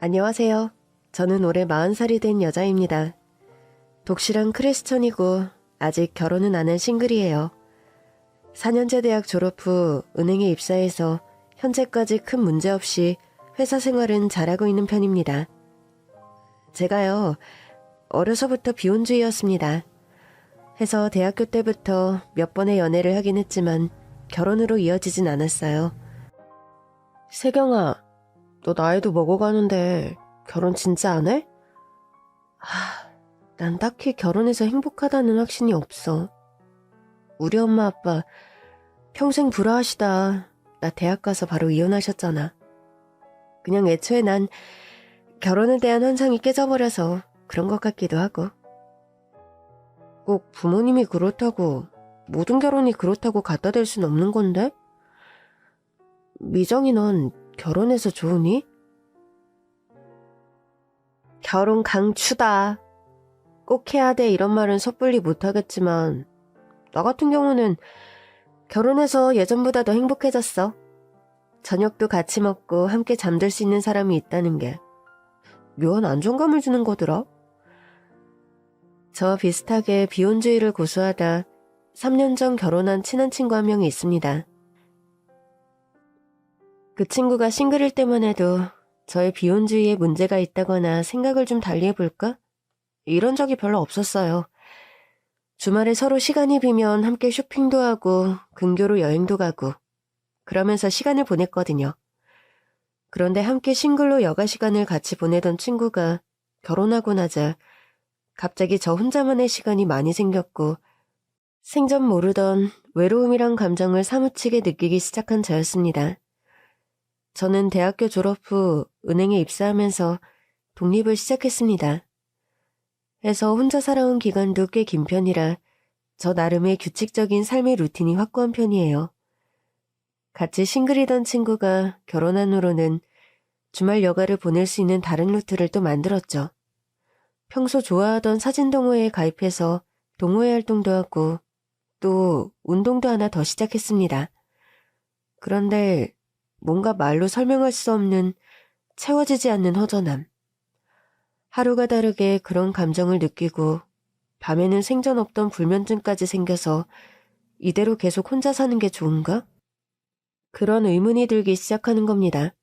안녕하세요. 저는 올해 40살이 된 여자입니다. 독실한 크리스천이고 아직 결혼은 안 한 싱글이에요. 4년제 대학 졸업 후 은행에 입사해서 현재까지 큰 문제 없이 회사 생활은 잘하고 있는 편입니다. 제가요, 어려서부터 비혼주의였습니다. 해서 대학교 때부터 몇 번의 연애를 하긴 했지만 결혼으로 이어지진 않았어요. 세경아, 너 나이도 먹어가는데 결혼 진짜 안 해? 난 딱히 결혼해서 행복하다는 확신이 없어. 우리 엄마 아빠 평생 불화하시다 나 대학 가서 바로 이혼하셨잖아. 그냥 애초에 난 결혼에 대한 환상이 깨져버려서 그런 것 같기도 하고. 꼭 부모님이 그렇다고 모든 결혼이 그렇다고 갖다 댈 순 없는 건데? 미정이 넌 결혼해서 좋으니? 결혼 강추다. 꼭 해야 돼 이런 말은 섣불리 못하겠지만 나 같은 경우는 결혼해서 예전보다 더 행복해졌어. 저녁도 같이 먹고 함께 잠들 수 있는 사람이 있다는 게 묘한 안정감을 주는 거더라. 저와 비슷하게 비혼주의를 고수하다 3년 전 결혼한 친한 친구 한 명이 있습니다. 그 친구가 싱글일 때만 해도 저의 비혼주의에 문제가 있다거나 생각을 좀 달리 해볼까? 이런 적이 별로 없었어요. 주말에 서로 시간이 비면 함께 쇼핑도 하고 근교로 여행도 가고 그러면서 시간을 보냈거든요. 그런데 함께 싱글로 여가 시간을 같이 보내던 친구가 결혼하고 나자 갑자기 저 혼자만의 시간이 많이 생겼고 생전 모르던 외로움이란 감정을 사무치게 느끼기 시작한 저였습니다. 저는 대학교 졸업 후 은행에 입사하면서 독립을 시작했습니다. 해서 혼자 살아온 기간도 꽤 긴 편이라 저 나름의 규칙적인 삶의 루틴이 확고한 편이에요. 같이 싱글이던 친구가 결혼한 후로는 주말 여가를 보낼 수 있는 다른 루트를 또 만들었죠. 평소 좋아하던 사진 동호회에 가입해서 동호회 활동도 하고 또 운동도 하나 더 시작했습니다. 그런데 뭔가 말로 설명할 수 없는 채워지지 않는 허전함. 하루가 다르게 그런 감정을 느끼고 밤에는 생전 없던 불면증까지 생겨서 이대로 계속 혼자 사는 게 좋은가? 그런 의문이 들기 시작하는 겁니다.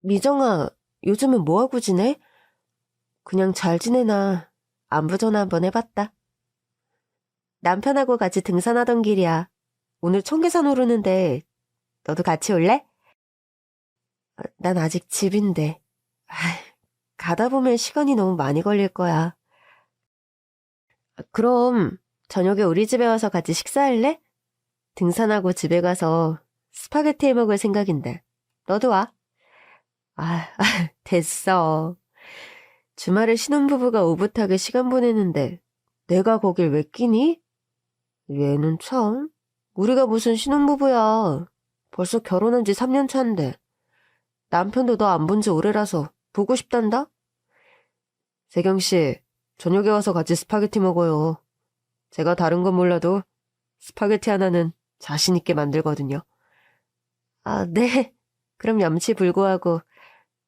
미정아, 요즘은 뭐하고 지내? 그냥 잘 지내나 안부 전화 한번 해봤다. 남편하고 같이 등산하던 길이야. 오늘 청계산 오르는데 너도 같이 올래? 난 아직 집인데. 가다 보면 시간이 너무 많이 걸릴 거야. 그럼 저녁에 우리 집에 와서 같이 식사할래? 등산하고 집에 가서 스파게티 해 먹을 생각인데. 너도 와. 됐어. 주말에 신혼부부가 오붓하게 시간 보내는데 내가 거길 왜 끼니? 얘는 참. 우리가 무슨 신혼부부야. 벌써 결혼한 지 3년 차인데. 남편도 너 안 본 지 오래라서 보고 싶단다? 세경씨, 저녁에 와서 같이 스파게티 먹어요. 제가 다른 건 몰라도 스파게티 하나는 자신 있게 만들거든요. 네. 그럼 염치 불구하고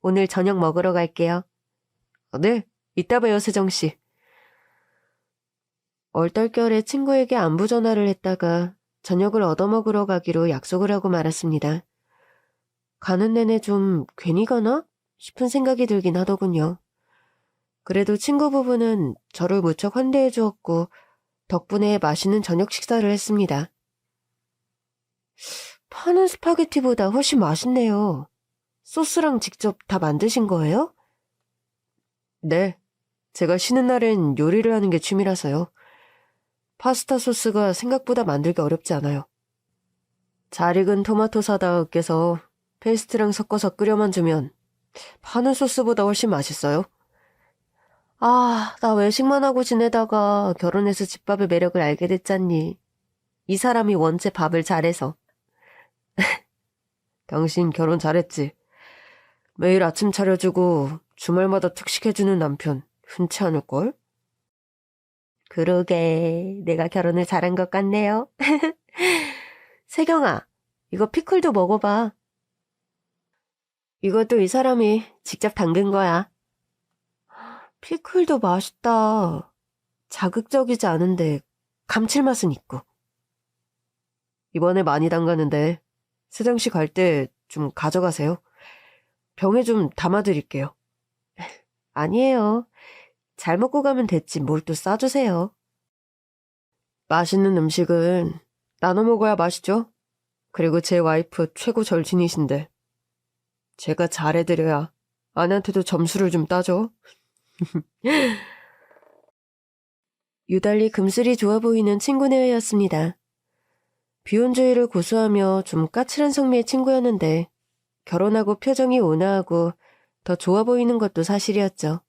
오늘 저녁 먹으러 갈게요. 네. 이따 봐요, 세정씨. 얼떨결에 친구에게 안부 전화를 했다가 저녁을 얻어먹으러 가기로 약속을 하고 말았습니다. 가는 내내 좀 괜히 가나? 싶은 생각이 들긴 하더군요. 그래도 친구 부부는 저를 무척 환대해 주었고 덕분에 맛있는 저녁 식사를 했습니다. 파는 스파게티보다 훨씬 맛있네요. 소스랑 직접 다 만드신 거예요? 네. 제가 쉬는 날엔 요리를 하는 게 취미라서요. 파스타 소스가 생각보다 만들기 어렵지 않아요. 잘 익은 토마토 사다 으깨서 페이스트랑 섞어서 끓여만 주면 파는 소스보다 훨씬 맛있어요. 나 외식만 하고 지내다가 결혼해서 집밥의 매력을 알게 됐잖니. 이 사람이 원체 밥을 잘해서. 당신 결혼 잘했지. 매일 아침 차려주고 주말마다 특식해주는 남편 흔치 않을걸? 그러게 내가 결혼을 잘한 것 같네요. 세경아, 이거 피클도 먹어봐. 이것도 이 사람이 직접 담근 거야. 피클도 맛있다. 자극적이지 않은데 감칠맛은 있고. 이번에 많이 담가는데 세정씨 갈 때 좀 가져가세요. 병에 좀 담아드릴게요. 아니에요. 잘 먹고 가면 됐지 뭘 또 싸주세요. 맛있는 음식은 나눠 먹어야 맛있죠? 그리고 제 와이프 최고 절친이신데 제가 잘해드려야 아내한테도 점수를 좀 따죠. 유달리 금슬이 좋아 보이는 친구네였습니다. 비혼주의를 고수하며 좀 까칠한 성미의 친구였는데 결혼하고 표정이 온화하고 더 좋아 보이는 것도 사실이었죠.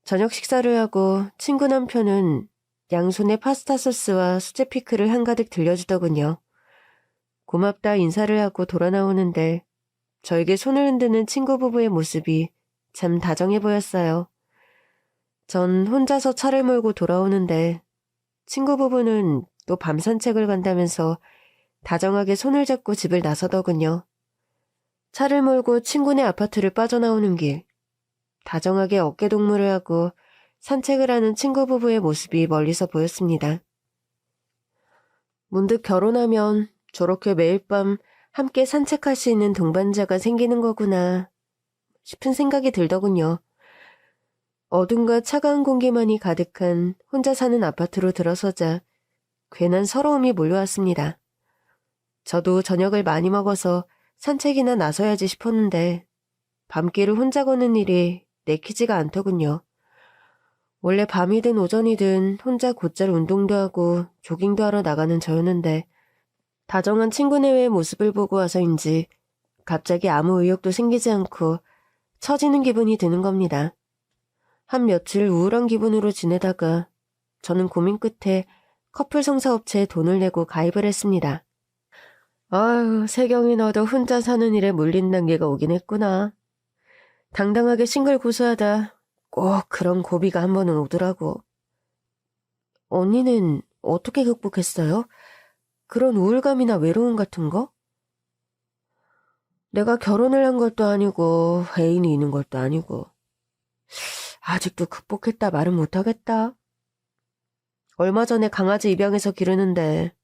저녁 식사를 하고 친구 남편은 양손에 파스타 소스와 수제 피클을 한가득 들려주더군요. 고맙다 인사를 하고 돌아 나오는데 저에게 손을 흔드는 친구 부부의 모습이 참 다정해 보였어요. 전 혼자서 차를 몰고 돌아오는데 친구 부부는 또 밤 산책을 간다면서 다정하게 손을 잡고 집을 나서더군요. 차를 몰고 친구네 아파트를 빠져나오는 길, 다정하게 어깨동무를 하고 산책을 하는 친구 부부의 모습이 멀리서 보였습니다. 문득 결혼하면 저렇게 매일 밤 함께 산책할 수 있는 동반자가 생기는 거구나 싶은 생각이 들더군요. 어둠과 차가운 공기만이 가득한 혼자 사는 아파트로 들어서자 괜한 서러움이 몰려왔습니다. 저도 저녁을 많이 먹어서 산책이나 나서야지 싶었는데 밤길을 혼자 걷는 일이 내키지가 않더군요. 원래 밤이든 오전이든 혼자 곧잘 운동도 하고 조깅도 하러 나가는 저였는데 다정한 친구네의 모습을 보고 와서인지 갑자기 아무 의욕도 생기지 않고 처지는 기분이 드는 겁니다. 한 며칠 우울한 기분으로 지내다가 저는 고민 끝에 커플 성사업체에 돈을 내고 가입을 했습니다. 아유, 세경이 너도 혼자 사는 일에 물린 단계가 오긴 했구나. 당당하게 싱글 고수하다 꼭 그런 고비가 한 번은 오더라고. 언니는 어떻게 극복했어요? 그런 우울감이나 외로움 같은 거? 내가 결혼을 한 것도 아니고 애인이 있는 것도 아니고 아직도 극복했다 말은 못하겠다. 얼마 전에 강아지 입양해서 기르는데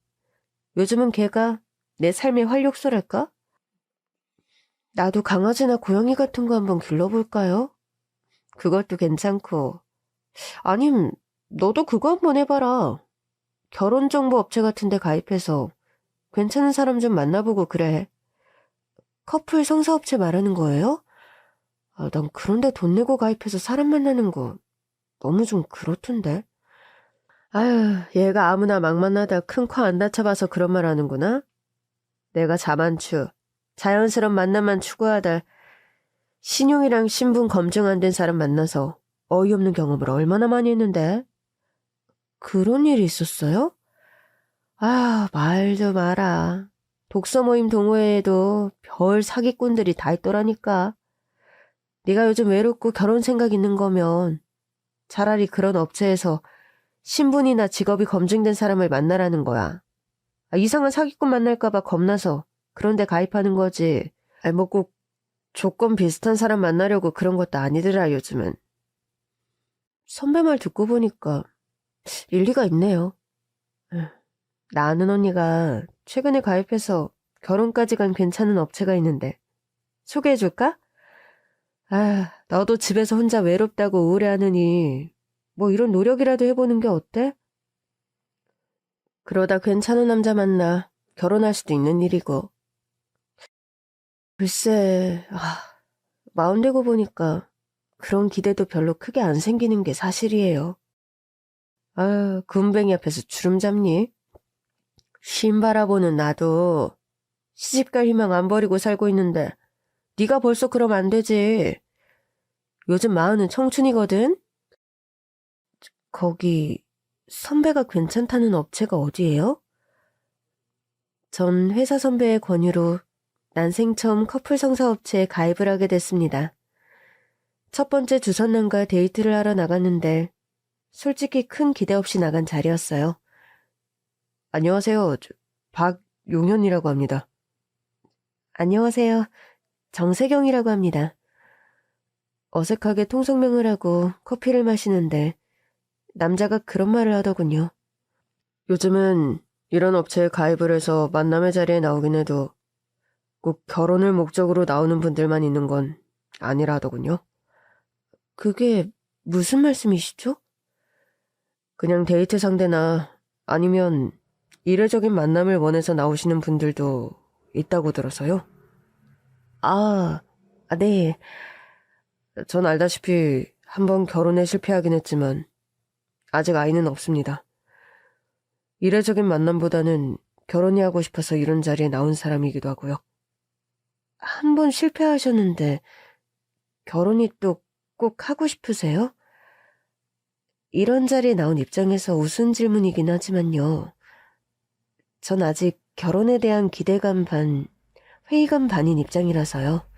요즘은 걔가 내 삶의 활력소랄까? 나도 강아지나 고양이 같은 거 한번 길러볼까요? 그것도 괜찮고. 아님 너도 그거 한번 해봐라. 결혼정보 업체 같은 데 가입해서 괜찮은 사람 좀 만나보고 그래. 커플 성사업체 말하는 거예요? 난 그런데 돈 내고 가입해서 사람 만나는 거 너무 좀 그렇던데. 아유, 얘가 아무나 막 만나다 큰 코 안 다쳐봐서 그런 말 하는구나. 내가 자만추, 자연스러운 만남만 추구하다 신용이랑 신분 검증 안 된 사람 만나서 어이없는 경험을 얼마나 많이 했는데. 그런 일이 있었어요? 아, 말도 마라. 독서 모임 동호회에도 별 사기꾼들이 다 있더라니까. 네가 요즘 외롭고 결혼 생각 있는 거면 차라리 그런 업체에서 신분이나 직업이 검증된 사람을 만나라는 거야. 이상한 사기꾼 만날까봐 겁나서 그런 데 가입하는 거지. 뭐 꼭 조건 비슷한 사람 만나려고 그런 것도 아니더라 요즘은. 선배 말 듣고 보니까 일리가 있네요. 나 아는 언니가 최근에 가입해서 결혼까지 간 괜찮은 업체가 있는데 소개해줄까? 아, 너도 집에서 혼자 외롭다고 우울해하느니 뭐 이런 노력이라도 해보는 게 어때? 그러다 괜찮은 남자 만나 결혼할 수도 있는 일이고. 글쎄, 마음 되고 보니까 그런 기대도 별로 크게 안 생기는 게 사실이에요. 아유, 군뱅이 앞에서 주름 잡니? 쉰 바라보는 나도 시집갈 희망 안 버리고 살고 있는데 네가 벌써 그러면 안 되지. 요즘 마흔은 청춘이거든? 거기 선배가 괜찮다는 업체가 어디예요? 전 회사 선배의 권유로 난생 처음 커플 성사업체에 가입을 하게 됐습니다. 첫 번째 주선남과 데이트를 하러 나갔는데 솔직히 큰 기대 없이 나간 자리였어요. 안녕하세요. 박용현이라고 합니다. 안녕하세요. 정세경이라고 합니다. 어색하게 통성명을 하고 커피를 마시는데 남자가 그런 말을 하더군요. 요즘은 이런 업체에 가입을 해서 만남의 자리에 나오긴 해도 꼭 결혼을 목적으로 나오는 분들만 있는 건 아니라 하더군요. 그게 무슨 말씀이시죠? 그냥 데이트 상대나 아니면 이례적인 만남을 원해서 나오시는 분들도 있다고 들어서요. 네. 전 알다시피 한번 결혼에 실패하긴 했지만 아직 아이는 없습니다. 이례적인 만남보다는 결혼이 하고 싶어서 이런 자리에 나온 사람이기도 하고요. 한 번 실패하셨는데 결혼이 또 꼭 하고 싶으세요? 이런 자리에 나온 입장에서 우스운 질문이긴 하지만요. 전 아직 결혼에 대한 기대감 반, 회의감 반인 입장이라서요.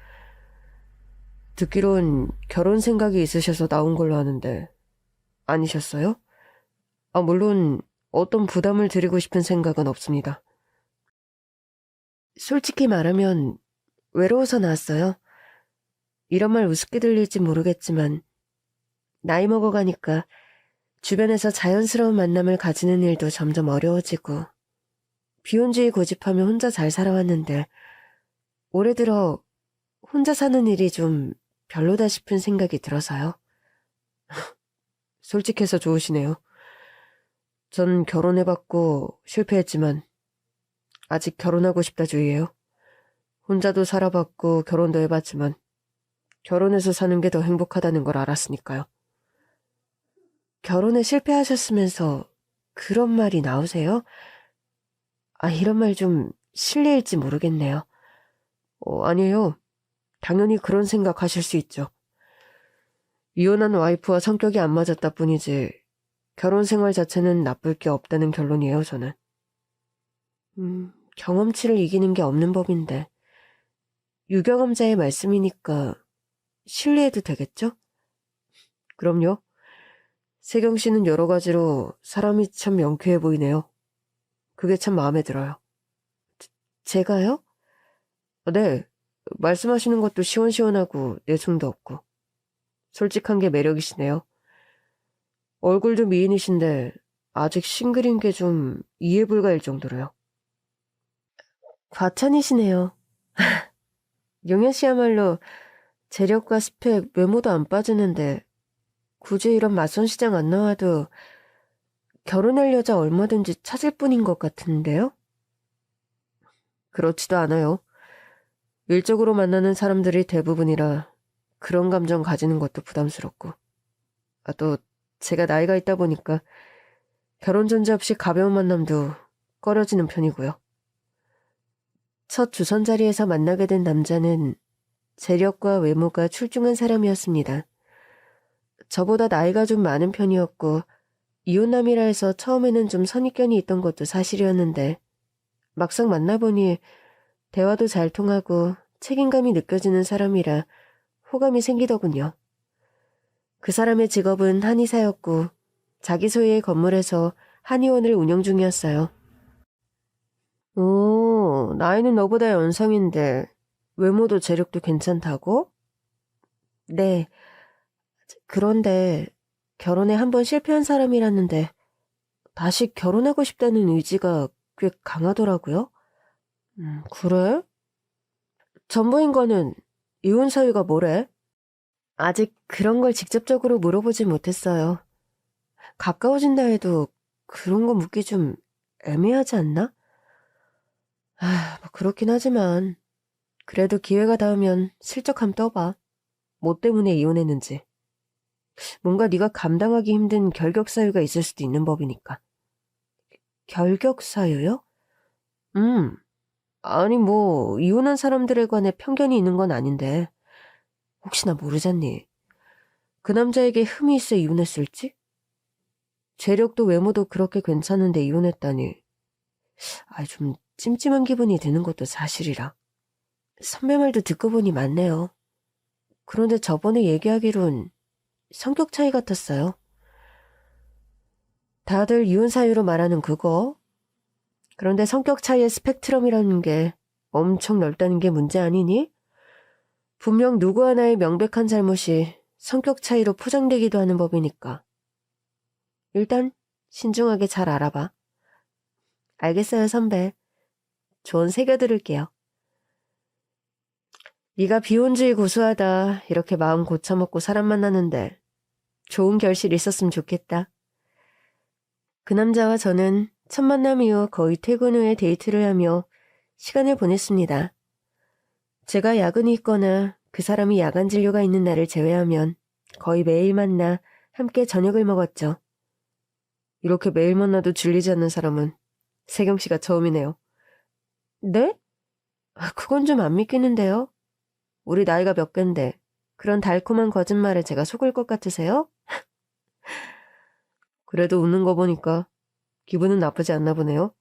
듣기론 결혼 생각이 있으셔서 나온 걸로 아는데 아니셨어요? 물론 어떤 부담을 드리고 싶은 생각은 없습니다. 솔직히 말하면 외로워서 나왔어요. 이런 말 우습게 들릴지 모르겠지만 나이 먹어가니까 주변에서 자연스러운 만남을 가지는 일도 점점 어려워지고 비혼주의 고집하며 혼자 잘 살아왔는데 올해 들어 혼자 사는 일이 좀 별로다 싶은 생각이 들어서요. 솔직해서 좋으시네요. 전 결혼해봤고 실패했지만 아직 결혼하고 싶다 주의예요. 혼자도 살아봤고 결혼도 해봤지만 결혼해서 사는 게 더 행복하다는 걸 알았으니까요. 결혼에 실패하셨으면서 그런 말이 나오세요? 이런 말 좀 실례일지 모르겠네요. 아니에요. 당연히 그런 생각하실 수 있죠. 이혼한 와이프와 성격이 안 맞았다 뿐이지 결혼 생활 자체는 나쁠 게 없다는 결론이에요, 저는. 경험치를 이기는 게 없는 법인데 유경험자의 말씀이니까 신뢰해도 되겠죠? 그럼요. 세경 씨는 여러 가지로 사람이 참 명쾌해 보이네요. 그게 참 마음에 들어요. 제가요? 네, 말씀하시는 것도 시원시원하고 내숭도 없고 솔직한 게 매력이시네요. 얼굴도 미인이신데 아직 싱글인 게 좀 이해 불가일 정도로요. 과찬이시네요. 용현 씨야말로 재력과 스펙, 외모도 안 빠지는데 굳이 이런 맞선 시장 안 나와도 결혼할 여자 얼마든지 찾을 뿐인 것 같은데요? 그렇지도 않아요. 일적으로 만나는 사람들이 대부분이라 그런 감정 가지는 것도 부담스럽고. 또 제가 나이가 있다 보니까 결혼 전제 없이 가벼운 만남도 꺼려지는 편이고요. 첫 주선 자리에서 만나게 된 남자는 재력과 외모가 출중한 사람이었습니다. 저보다 나이가 좀 많은 편이었고 이혼남이라 해서 처음에는 좀 선입견이 있던 것도 사실이었는데 막상 만나보니 대화도 잘 통하고 책임감이 느껴지는 사람이라 호감이 생기더군요. 그 사람의 직업은 한의사였고 자기 소유의 건물에서 한의원을 운영 중이었어요. 오, 나이는 너보다 연상인데 외모도 재력도 괜찮다고? 네. 그런데 결혼에 한 번 실패한 사람이라는데 다시 결혼하고 싶다는 의지가 꽤 강하더라고요. 그래? 전부인과는 이혼 사유가 뭐래? 아직 그런 걸 직접적으로 물어보지 못했어요. 가까워진다 해도 그런 거 묻기 좀 애매하지 않나? 뭐 그렇긴 하지만 그래도 기회가 닿으면 슬쩍 함 떠봐. 뭐 때문에 이혼했는지. 뭔가 네가 감당하기 힘든 결격 사유가 있을 수도 있는 법이니까. 결격 사유요? 아니 뭐 이혼한 사람들에 관해 편견이 있는 건 아닌데 혹시나 모르잖니. 그 남자에게 흠이 있어 이혼했을지? 재력도 외모도 그렇게 괜찮은데 이혼했다니. 좀 찜찜한 기분이 드는 것도 사실이라. 선배 말도 듣고 보니 맞네요. 그런데 저번에 얘기하기론 성격 차이 같았어요. 다들 이혼 사유로 말하는 그거? 그런데 성격 차이의 스펙트럼이라는 게 엄청 넓다는 게 문제 아니니? 분명 누구 하나의 명백한 잘못이 성격 차이로 포장되기도 하는 법이니까. 일단 신중하게 잘 알아봐. 알겠어요, 선배. 조언 새겨들을게요. 네가 비혼주의 고수하다 이렇게 마음 고쳐먹고 사람 만나는데 좋은 결실 있었으면 좋겠다. 그 남자와 저는 첫 만남 이후 거의 퇴근 후에 데이트를 하며 시간을 보냈습니다. 제가 야근이 있거나 그 사람이 야간 진료가 있는 날을 제외하면 거의 매일 만나 함께 저녁을 먹었죠. 이렇게 매일 만나도 질리지 않는 사람은 세경 씨가 처음이네요. 네? 그건 좀 안 믿기는데요. 우리 나이가 몇 갠데 그런 달콤한 거짓말에 제가 속을 것 같으세요? 그래도 웃는 거 보니까 기분은 나쁘지 않나 보네요.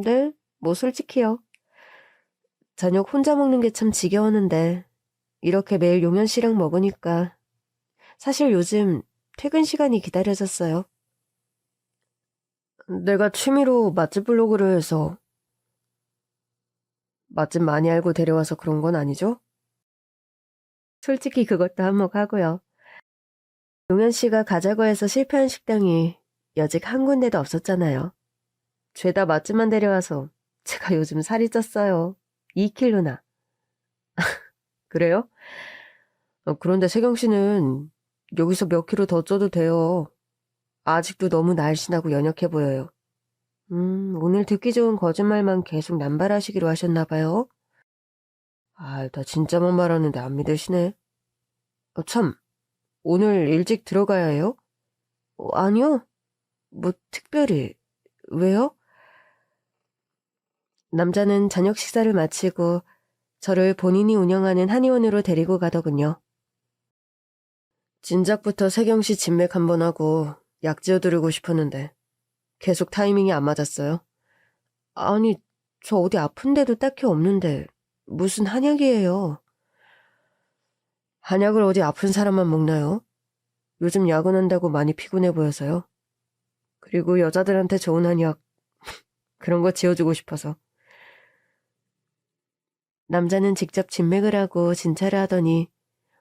네, 뭐 솔직히요. 저녁 혼자 먹는 게 참 지겨웠는데 이렇게 매일 용현 씨랑 먹으니까 사실 요즘 퇴근 시간이 기다려졌어요. 내가 취미로 맛집 블로그를 해서 맛집 많이 알고 데려와서 그런 건 아니죠? 솔직히 그것도 한몫하고요. 용현 씨가 가자고 해서 실패한 식당이 여직 한 군데도 없었잖아요. 죄다 맛집만 데려와서 제가 요즘 살이 쪘어요. 2kg나. 그래요? 그런데 세경 씨는 여기서 몇 킬로 더 쪄도 돼요. 아직도 너무 날씬하고 연약해 보여요. 오늘 듣기 좋은 거짓말만 계속 남발하시기로 하셨나 봐요. 나 진짜만 말하는데 안 믿으시네. 참, 오늘 일찍 들어가야 해요? 아니요. 뭐 특별히. 왜요? 남자는 저녁 식사를 마치고 저를 본인이 운영하는 한의원으로 데리고 가더군요. 진작부터 세경씨 진맥 한번 하고 약 지어드리고 싶었는데 계속 타이밍이 안 맞았어요. 아니, 저 어디 아픈 데도 딱히 없는데 무슨 한약이에요. 한약을 어디 아픈 사람만 먹나요? 요즘 야근한다고 많이 피곤해 보여서요. 그리고 여자들한테 좋은 한약 그런 거 지어주고 싶어서. 남자는 직접 진맥을 하고 진찰을 하더니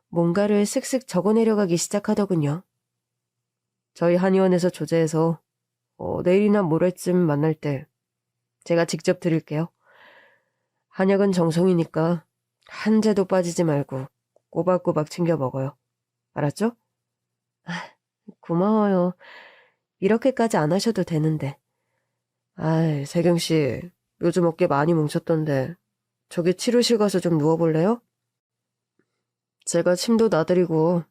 뭔가를 쓱쓱 적어내려가기 시작하더군요. 저희 한의원에서 조제해서 내일이나 모레쯤 만날 때 제가 직접 드릴게요. 한약은 정성이니까 한 제도 빠지지 말고 꼬박꼬박 챙겨 먹어요. 알았죠? 고마워요. 이렇게까지 안 하셔도 되는데. 세경씨, 요즘 어깨 많이 뭉쳤던데 저기 치료실 가서 좀 누워볼래요? 제가 침도 놔드리고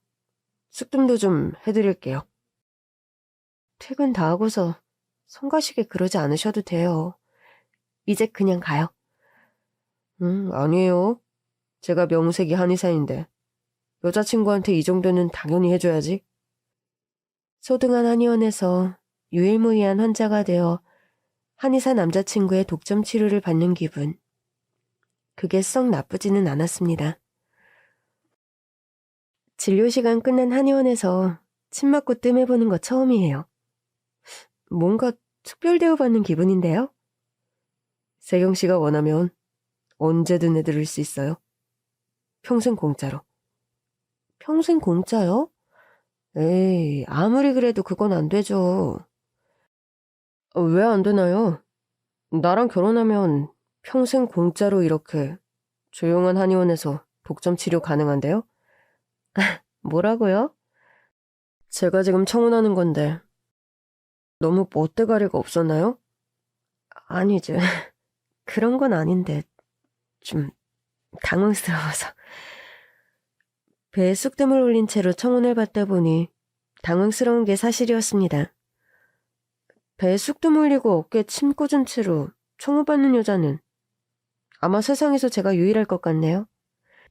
숙tum도 좀 해드릴게요. 퇴근 다 하고서 성가시게 그러지 않으셔도 돼요. 이제 그냥 가요. 아니에요. 제가 명색이 한의사인데 여자친구한테 이 정도는 당연히 해줘야지. 소등한 한의원에서 유일무이한 환자가 되어 한의사 남자친구의 독점 치료를 받는 기분. 그게 썩 나쁘지는 않았습니다. 진료 시간 끝난 한의원에서 침 맞고 뜸해보는 거 처음이에요. 뭔가 특별 대우받는 기분인데요? 세경 씨가 원하면 언제든 해드릴 수 있어요. 평생 공짜로. 평생 공짜요? 에이, 아무리 그래도 그건 안 되죠. 왜 안 되나요? 나랑 결혼하면 평생 공짜로 이렇게 조용한 한의원에서 독점 치료 가능한데요? 뭐라고요? 제가 지금 청혼하는 건데 너무 멋대가리가 없었나요? 아니지. 그런 건 아닌데 좀 당황스러워서. 배에 쑥뜸을 올린 채로 청혼을 받다 보니 당황스러운 게 사실이었습니다. 배에 쑥뜸 올리고 어깨에 침 꽂은 채로 청혼받는 여자는 아마 세상에서 제가 유일할 것 같네요.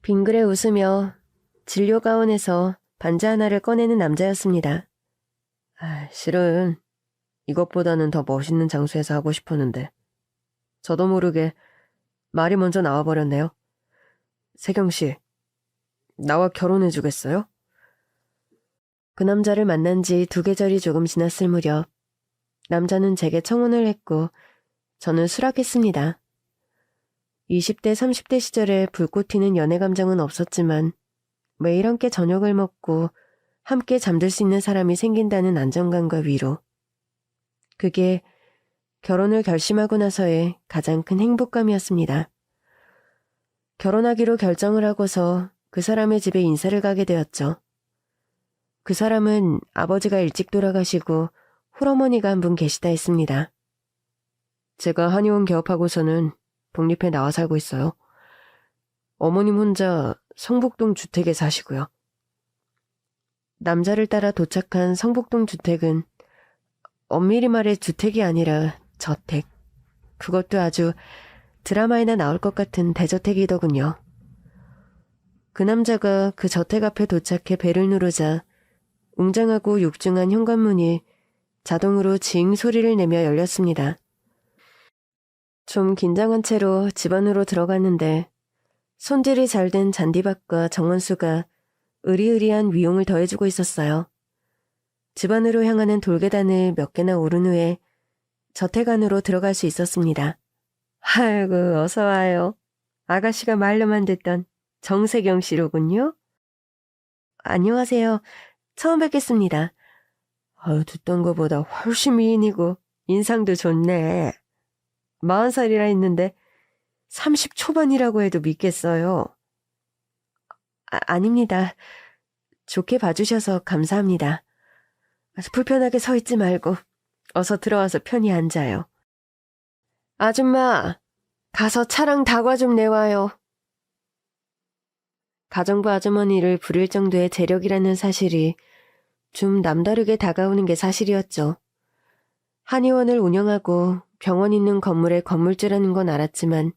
빙그레 웃으며 진료 가운에서 반지 하나를 꺼내는 남자였습니다. 실은 이것보다는 더 멋있는 장소에서 하고 싶었는데 저도 모르게 말이 먼저 나와버렸네요. 세경씨, 나와 결혼해주겠어요? 그 남자를 만난 지 2계절이 조금 지났을 무렵 남자는 제게 청혼을 했고 저는 수락했습니다. 20대, 30대 시절에 불꽃 튀는 연애 감정은 없었지만 매일 함께 저녁을 먹고 함께 잠들 수 있는 사람이 생긴다는 안정감과 위로. 그게 결혼을 결심하고 나서의 가장 큰 행복감이었습니다. 결혼하기로 결정을 하고서 그 사람의 집에 인사를 가게 되었죠. 그 사람은 아버지가 일찍 돌아가시고 홀어머니가 한 분 계시다 했습니다. 제가 한의원 개업하고서는 독립해 나와 살고 있어요. 어머님 혼자 성북동 주택에 사시고요. 남자를 따라 도착한 성북동 주택은 엄밀히 말해 주택이 아니라 저택. 그것도 아주 드라마에나 나올 것 같은 대저택이더군요. 그 남자가 그 저택 앞에 도착해 벨을 누르자 웅장하고 육중한 현관문이 자동으로 징 소리를 내며 열렸습니다. 좀 긴장한 채로 집 안으로 들어갔는데 손질이 잘 된 잔디밭과 정원수가 으리으리한 위용을 더해주고 있었어요. 집 안으로 향하는 돌계단을 몇 개나 오른 후에 저택 안으로 들어갈 수 있었습니다. 아이고, 어서 와요. 아가씨가 말로만 듣던 정세경 씨로군요. 안녕하세요. 처음 뵙겠습니다. 아유, 듣던 것보다 훨씬 미인이고 인상도 좋네. 40살이라 했는데 30 초반이라고 해도 믿겠어요. 아닙니다. 좋게 봐주셔서 감사합니다. 불편하게 서 있지 말고 어서 들어와서 편히 앉아요. 아줌마, 가서 차랑 다과 좀 내와요. 가정부 아주머니를 부릴 정도의 재력이라는 사실이 좀 남다르게 다가오는 게 사실이었죠. 한의원을 운영하고 병원 있는 건물의 건물주라는 건 알았지만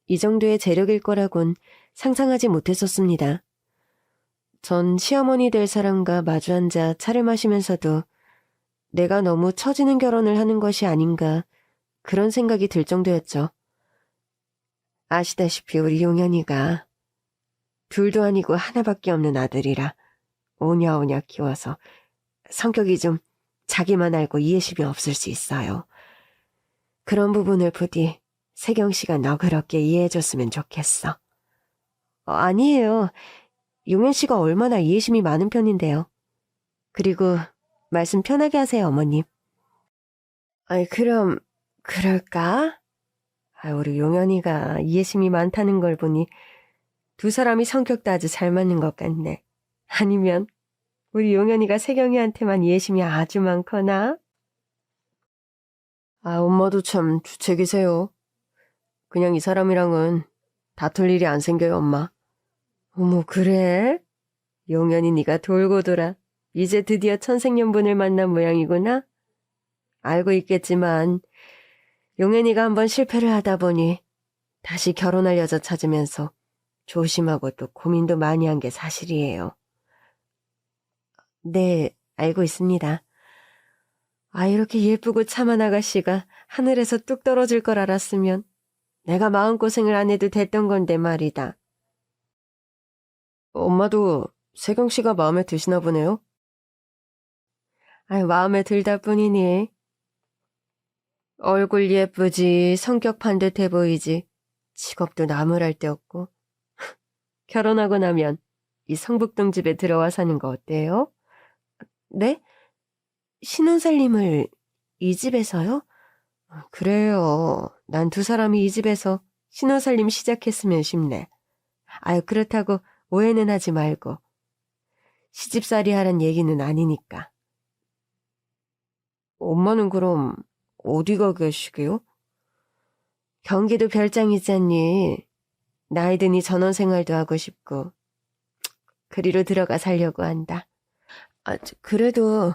이 정도의 재력일 거라곤 상상하지 못했었습니다. 전 시어머니 될 사람과 마주 앉아 차를 마시면서도 내가 너무 처지는 결혼을 하는 것이 아닌가 그런 생각이 들 정도였죠. 아시다시피 우리 용현이가 둘도 아니고 하나밖에 없는 아들이라 오냐오냐 키워서 성격이 좀 자기만 알고 이해심이 없을 수 있어요. 그런 부분을 부디 세경 씨가 너그럽게 이해해줬으면 좋겠어. 아니에요. 용현 씨가 얼마나 이해심이 많은 편인데요. 그리고 말씀 편하게 하세요, 어머님. 아이, 그럼 그럴까? 우리 용현이가 이해심이 많다는 걸 보니 두 사람이 성격도 아주 잘 맞는 것 같네. 아니면 우리 용현이가 세경이한테만 이해심이 아주 많거나? 엄마도 참 주책이세요. 그냥 이 사람이랑은 다툴 일이 안 생겨요, 엄마. 어머, 그래? 용현이 네가 돌고 돌아 이제 드디어 천생연분을 만난 모양이구나? 알고 있겠지만 용현이가 한번 실패를 하다 보니 다시 결혼할 여자 찾으면서 조심하고 또 고민도 많이 한 게 사실이에요. 네, 알고 있습니다. 이렇게 예쁘고 참한 아가씨가 하늘에서 뚝 떨어질 걸 알았으면 내가 마음고생을 안 해도 됐던 건데 말이다. 엄마도 세경 씨가 마음에 드시나 보네요? 마음에 들다 뿐이니. 얼굴 예쁘지, 성격 반듯해 보이지, 직업도 나무랄 데 없고. 결혼하고 나면 이 성북동 집에 들어와 사는 거 어때요? 네? 신혼살림을 이 집에서요? 그래요. 난 두 사람이 이 집에서 신혼살림 시작했으면 싶네. 그렇다고 오해는 하지 말고. 시집살이 하란 얘기는 아니니까. 엄마는 그럼 어디가 계시게요? 경기도 별장이잖니. 나이 드니 전원생활도 하고 싶고 그리로 들어가 살려고 한다. 그래도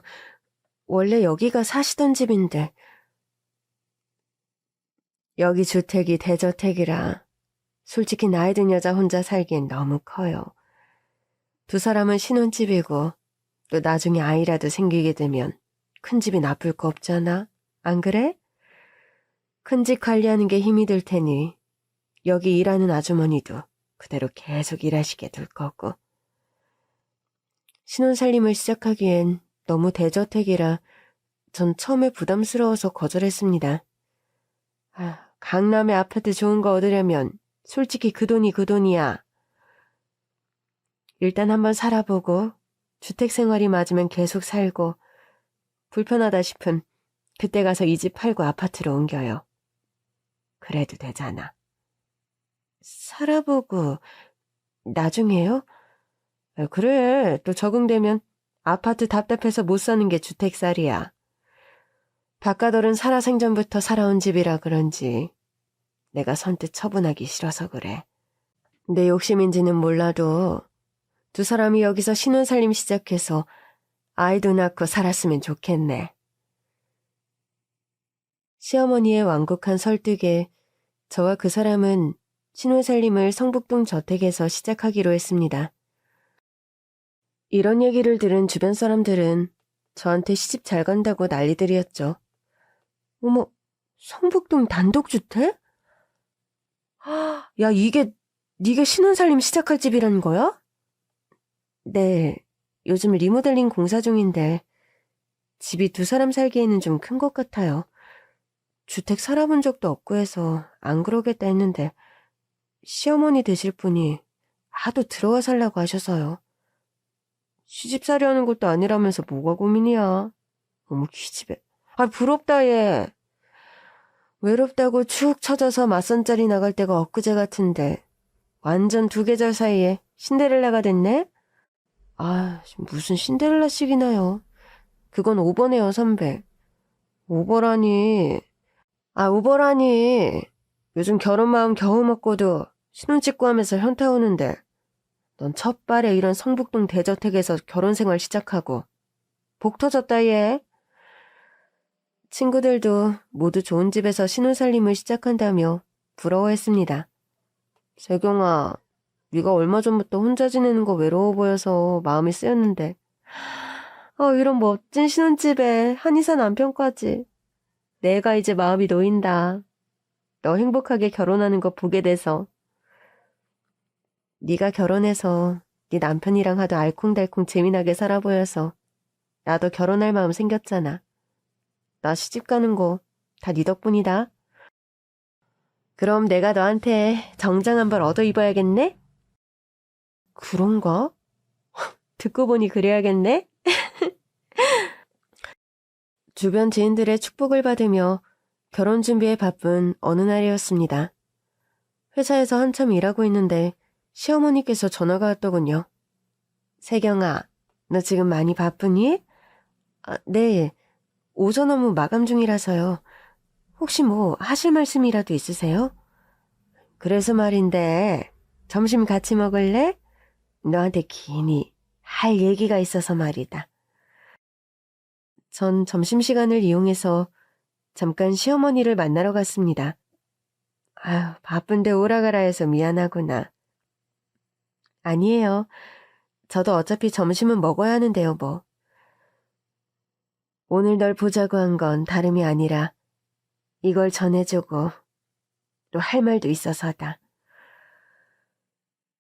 원래 여기가 사시던 집인데. 여기 주택이 대저택이라 솔직히 나이 든 여자 혼자 살기엔 너무 커요. 두 사람은 신혼집이고 또 나중에 아이라도 생기게 되면 큰 집이 나쁠 거 없잖아. 안 그래? 큰 집 관리하는 게 힘이 들 테니 여기 일하는 아주머니도 그대로 계속 일하시게 둘 거고. 신혼살림을 시작하기엔 너무 대저택이라 전 처음에 부담스러워서 거절했습니다. 강남에 아파트 좋은 거 얻으려면 솔직히 그 돈이 그 돈이야. 일단 한번 살아보고 주택 생활이 맞으면 계속 살고 불편하다 싶은 그때 가서 이 집 팔고 아파트로 옮겨요. 그래도 되잖아. 살아보고 나중에요? 그래, 또 적응되면 아파트 답답해서 못 사는 게 주택살이야. 바깥얼은 살아생전부터 살아온 집이라 그런지 내가 선뜻 처분하기 싫어서 그래. 내 욕심인지는 몰라도 두 사람이 여기서 신혼살림 시작해서 아이도 낳고 살았으면 좋겠네. 시어머니의 완곡한 설득에 저와 그 사람은 신혼살림을 성북동 저택에서 시작하기로 했습니다. 이런 얘기를 들은 주변 사람들은 저한테 시집 잘 간다고 난리들이었죠. 어머, 성북동 단독주택? 야, 이게 네가 신혼살림 시작할 집이라는 거야? 네, 요즘 리모델링 공사 중인데 집이 두 사람 살기에는 좀 큰 것 같아요. 주택 살아본 적도 없고 해서 안 그러겠다 했는데 시어머니 되실 분이 하도 들어와 살라고 하셔서요. 시집 살려는 것도 아니라면서 뭐가 고민이야. 어머, 기집애. 아, 부럽다 얘. 외롭다고 축 처져서 맞선자리 나갈 때가 엊그제 같은데 완전 두 계절 사이에 신데렐라가 됐네? 아, 무슨 신데렐라식이나요. 그건 오버네요, 선배. 오버라니. 아, 오버라니. 요즘 결혼 마음 겨우 먹고도 신혼 찍고 하면서 현타 오는데 넌 첫발에 이런 성북동 대저택에서 결혼 생활 시작하고 복 터졌다 얘. 친구들도 모두 좋은 집에서 신혼살림을 시작한다며 부러워했습니다. 세경아, 네가 얼마 전부터 혼자 지내는 거 외로워 보여서 마음이 쓰였는데 이런 멋진 신혼집에 한의사 남편까지. 내가 이제 마음이 놓인다. 너 행복하게 결혼하는 거 보게 돼서. 네가 결혼해서 네 남편이랑 하도 알콩달콩 재미나게 살아 보여서 나도 결혼할 마음 생겼잖아. 나 시집 가는 거 다 네 덕분이다. 그럼 내가 너한테 정장 한 벌 얻어 입어야겠네? 그런가? 듣고 보니 그래야겠네? 주변 지인들의 축복을 받으며 결혼 준비에 바쁜 어느 날이었습니다. 회사에서 한참 일하고 있는데 시어머니께서 전화가 왔더군요. 세경아, 너 지금 많이 바쁘니? 네, 오전 업무 마감 중이라서요. 혹시 뭐 하실 말씀이라도 있으세요? 그래서 말인데 점심 같이 먹을래? 너한테 긴히 할 얘기가 있어서 말이다. 전 점심시간을 이용해서 잠깐 시어머니를 만나러 갔습니다. 아유, 바쁜데 오라가라 해서 미안하구나. 아니에요. 저도 어차피 점심은 먹어야 하는데요, 뭐. 오늘 널 보자고 한 건 다름이 아니라 이걸 전해주고 또 할 말도 있어서다.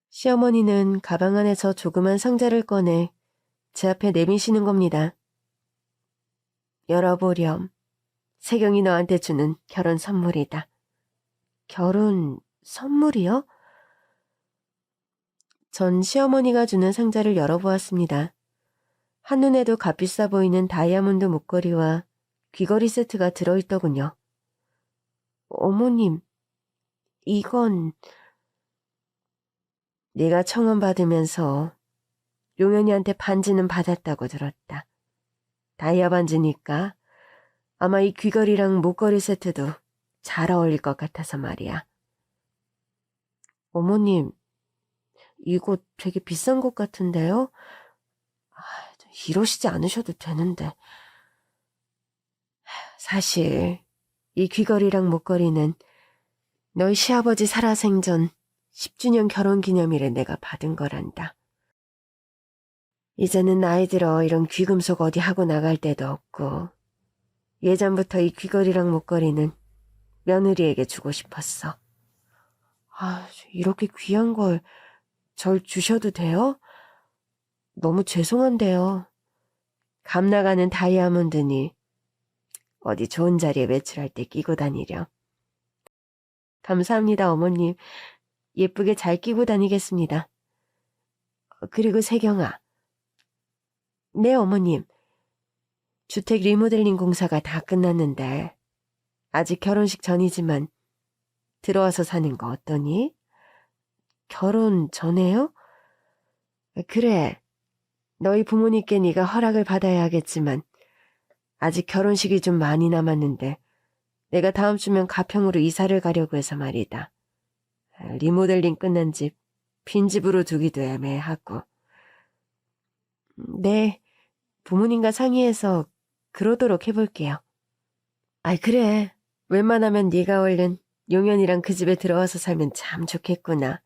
시어머니는 가방 안에서 조그만 상자를 꺼내 제 앞에 내미시는 겁니다. 열어보렴. 세경이 너한테 주는 결혼 선물이다. 결혼 선물이요? 전 시어머니가 주는 상자를 열어보았습니다. 한눈에도 값비싸 보이는 다이아몬드 목걸이와 귀걸이 세트가 들어있더군요. 어머님, 이건 네가 청혼받으면서 용현이한테 반지는 받았다고 들었다. 다이아 반지니까 아마 이 귀걸이랑 목걸이 세트도 잘 어울릴 것 같아서 말이야. 어머님, 이거 되게 비싼 것 같은데요? 이러시지 않으셔도 되는데. 사실 이 귀걸이랑 목걸이는 너희 시아버지 살아생전 10주년 결혼기념일에 내가 받은 거란다. 이제는 나이 들어 이런 귀금속 어디 하고 나갈 데도 없고 예전부터 이 귀걸이랑 목걸이는 며느리에게 주고 싶었어. 이렇게 귀한 걸 절 주셔도 돼요? 너무 죄송한데요. 감 나가는 다이아몬드니 어디 좋은 자리에 외출할 때 끼고 다니렴. 감사합니다, 어머님. 예쁘게 잘 끼고 다니겠습니다. 그리고 세경아. 네, 어머님. 주택 리모델링 공사가 다 끝났는데 아직 결혼식 전이지만 들어와서 사는 거 어떠니? 결혼 전에요? 그래. 너희 부모님께 네가 허락을 받아야 하겠지만 아직 결혼식이 좀 많이 남았는데 내가 다음 주면 가평으로 이사를 가려고 해서 말이다. 리모델링 끝난 집 빈집으로 두기도 애매하고. 네, 부모님과 상의해서 그러도록 해볼게요. 아이 그래. 웬만하면 네가 얼른 용현이랑 그 집에 들어와서 살면 참 좋겠구나.